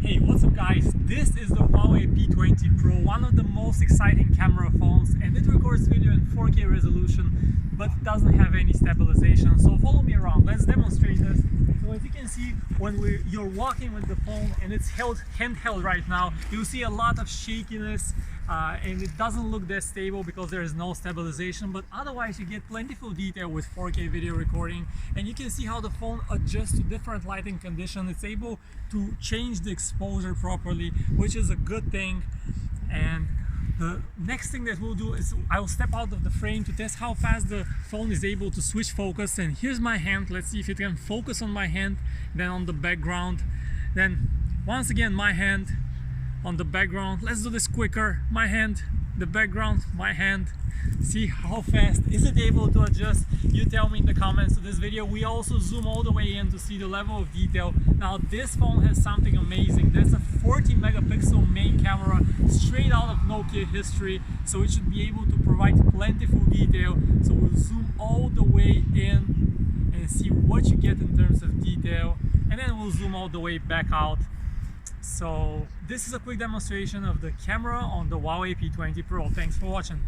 Hey, what's up guys? This is the Huawei P20 Pro, one of the most exciting camera phones, and it records video in 4K resolution but doesn't have any stabilization. So follow me around, let's demonstrate this. So as you can see, when you're walking with the phone and it's handheld right now, you'll see a lot of shakiness and it doesn't look that stable because there is no stabilization, but otherwise you get plentiful detail with 4K video recording, and you can see how the phone adjusts to different lighting conditions. It's able to change the exposure properly, which is a good thing. And the next thing that we'll do is I'll step out of the frame to test how fast the phone is able to switch focus. And here's my hand. Let's see if it can focus on my hand, then on the background, then once again my hand on the background. Let's do this quicker. My hand, the background, my hand. See how fast is it able to adjust? You tell me in the comments to this video. We also zoom all the way in to see the level of detail. Now this phone has something amazing. There's a 14 megapixel main camera straight out of Nokia history, so it should be able to provide plentiful detail. So we'll zoom all the way in and see what you get in terms of detail, and then we'll zoom all the way back out. So this is a quick demonstration of the camera on the Huawei P20 Pro. Thanks for watching.